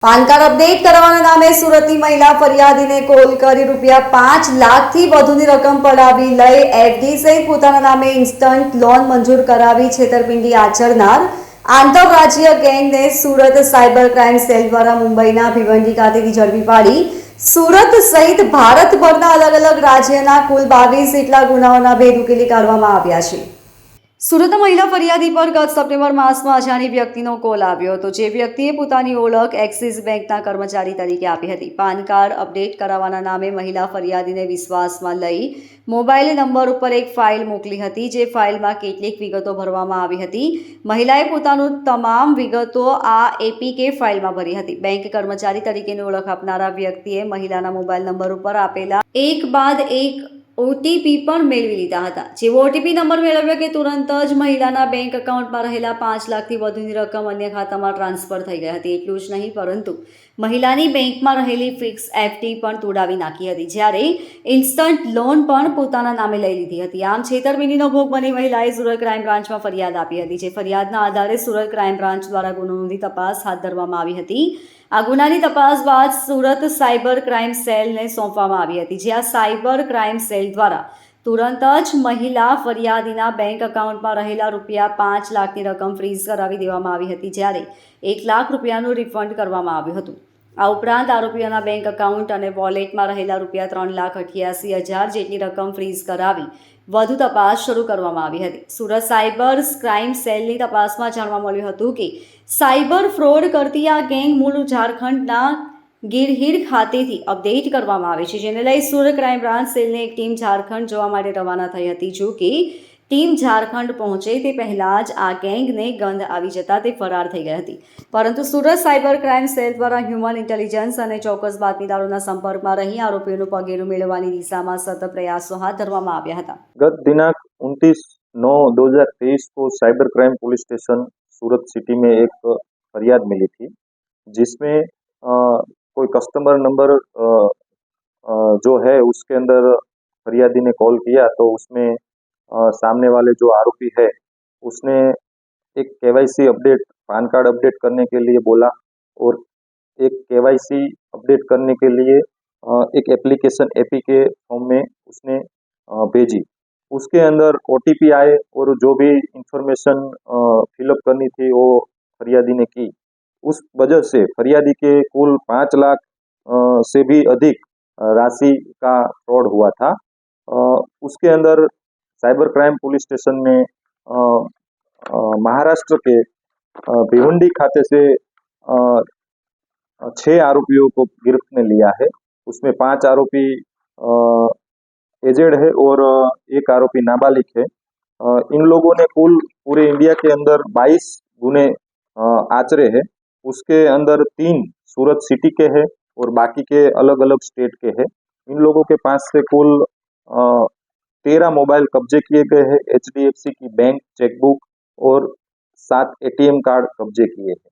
PAN card update કરવાના નામે સુરતની મહિલા ફરિયાદીને કોલ કરી ₹5 લાખથી વધુની રકમ પડાવી લઈ એફડી સહિત પોતાના નામે ઇન્સ્ટન્ટ લોન મંજૂર કરાવી છેતરપિંડી આચરનાર આંતરરાજ્ય ગેંગને સુરત સાયબર ક્રાઇમ સેલ દ્વારા મુંબઈના ભિવંડી ખાતેથી ઝડપી પાડી સુરત સહિત ભારતભરના અલગ અલગ રાજ્યના કુલ 22 જેટલા ગુનાઓના ભેદ ઉકેલી કાઢવામાં આવ્યા છે. સુરત મહિલા ફરિયાદી પર ગત સપ્ટેમ્બર માસમાં અજાણી વ્યક્તિનો કોલ આવ્યો હતો, જે વ્યક્તિએ પોતાની ઓળખ એક્સિસ બેંકના કર્મચારી તરીકે આપી હતી. પાન કાર્ડ અપડેટ કરાવવાના નામે મહિલા ફરિયાદીને વિશ્વાસમાં લઈ મોબાઈલ નંબર ઉપર એક ફાઇલ મોકલી હતી, જે ફાઇલમાં કેટલીક વિગતો ભરવામાં આવી હતી. મહિલાએ પોતાનું તમામ વિગતો આ એપીકે ફાઇલમાં ભરી હતી. બેંક કર્મચારી તરીકેની ઓળખ આપનારા વ્યક્તિએ મહિલાના મોબાઈલ નંબર ઉપર આપેલા એક બાદ એક ઓટીપી પણ મેળવી લીધા હતા. જેવો ઓટીપી નંબર મેળવ્યો કે તુરંત જ મહિલાના બેંક એકાઉન્ટમાં રહેલા 5 લાખથી વધુની રકમ અન્ય ખાતામાં ટ્રાન્સફર થઈ ગઈ હતી. એટલું જ નહીં, પરંતુ મહિલાની બેંકમાં રહેલી ફિક્સ એફડી પણ તોડાવી નાખી હતી, જ્યારે ઇન્સ્ટન્ટ લોન પણ પોતાના નામે લઈ લીધી હતી. આમ છેતરપિંડીનો ભોગ બની મહિલાએ સુરત ક્રાઇમ બ્રાન્ચમાં ફરિયાદ આપી હતી, જે ફરિયાદના આધારે સુરત ક્રાઇમ બ્રાન્ચ દ્વારા ગુનો નોંધી તપાસ હાથ ધરવામાં આવી હતી. આ ગુનાની તપાસ બાદ સુરત સાયબર ક્રાઇમ સેલને સોંપવામાં આવી હતી, જ્યાં સાયબર ક્રાઇમ સેલ દ્વારા તુરંત જ મહિલા ફરિયાદીના બેંક એકાઉન્ટમાં રહેલા ₹5 લાખની રકમ ફ્રીઝ કરાવી દેવામાં આવી હતી, જ્યારે ₹1 લાખનું રિફંડ કરવામાં આવ્યું હતું. આ ઉપરાંત આરોપીઓના બેંક એકાઉન્ટ અને વોલેટમાં રહેલા ₹3,88,000 જેટલી રકમ ફ્રીઝ કરાવી વધુ તપાસ શરૂ કરવામાં આવી હતી. સુરત સાયબર ક્રાઇમ સેલની તપાસમાં જાણવા મળ્યું હતું કે સાયબર ફ્રોડ કરતી આ ગેંગ મૂળ ઝારખંડના ગિરહીર ખાતેથી અપડેટ કરવામાં આવે છે, જેને લઈ સુરત ક્રાઇમ બ્રાન્ચ સેલની એક ટીમ ઝારખંડ જવા માટે રવાના થઈ હતી. જો કે ટીમ ઝારખંડ પહોંચે તે પહેલાં જ આ ગેંગને ગંધ આવી જતા તે ફરાર થઈ ગઈ હતી. પરંતુ સુરત સાયબર ક્રાઇમ સેલ દ્વારા હ્યુમન ઇન્ટેલિજન્સ અને ચોક્કસ બાતમીદારોના સંપર્કમાં રહી આરોપીઓનું પગેરું મેળવવાની દિશામાં સતત પ્રયાસો હાથ ધરવામાં આવ્યા હતા. गत दिनांक 29/9/2023 को साइबर क्राइम पुलिस स्टेशन सूरत सिटी में एक फरियाद मिली थी, जिसमें कोई कस्टमर नंबर जो है उसके अंदर फरियादी ने कॉल किया, तो उसमें सामने वाले जो आरोपी है उसने एक KYC update, PAN card update करने के लिए बोला और एक केवाईसी अपडेट करने के लिए एक एप्लीकेशन एपीके फॉर्म में उसने भेजी. उसके अंदर ओटीपी आए और जो भी इंफॉर्मेशन फिलअप करनी थी वो फरियादी ने की. उस वजह से फरियादी के कुल 5 लाख से भी अधिक राशि का फ्रॉड हुआ था. उसके अंदर साइबर क्राइम पुलिस स्टेशन में महाराष्ट्र के भिवंडी खाते से 6 आरोपियों को गिरफ्त में लिया है. उसमें 5 आरोपी एजेड है और एक आरोपी नाबालिग है. इन लोगों ने कुल पूरे इंडिया के अंदर 22 गुने आचरे हैं. उसके अंदर 3 सूरत सिटी के हैं और बाकी के अलग अलग स्टेट के हैं. इन लोगों के पास से कुल 13 मोबाइल कब्जे किए गए हैं, एचडीएफसी की बैंक चेकबुक और 7 एटीएम कार्ड कब्जे किए हैं.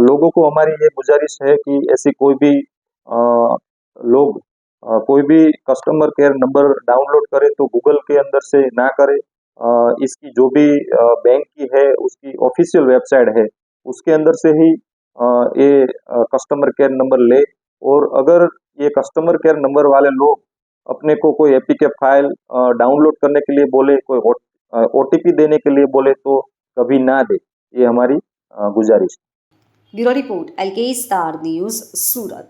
लोगों को हमारी ये गुजारिश है कि ऐसी कोई भी लोग कोई भी कस्टमर केयर नंबर डाउनलोड करे तो गूगल के अंदर से ना करे. इसकी जो भी बैंक की है उसकी ऑफिशियल वेबसाइट है, उसके अंदर से ही ये कस्टमर केयर नंबर ले. और अगर ये कस्टमर केयर नंबर वाले लोग अपने को कोई एपीके फाइल डाउनलोड करने के लिए बोले, कोई ओटीपी देने के लिए बोले तो कभी ना दे. ये हमारी गुजारिश है. Bureau report LK star news, सूरत.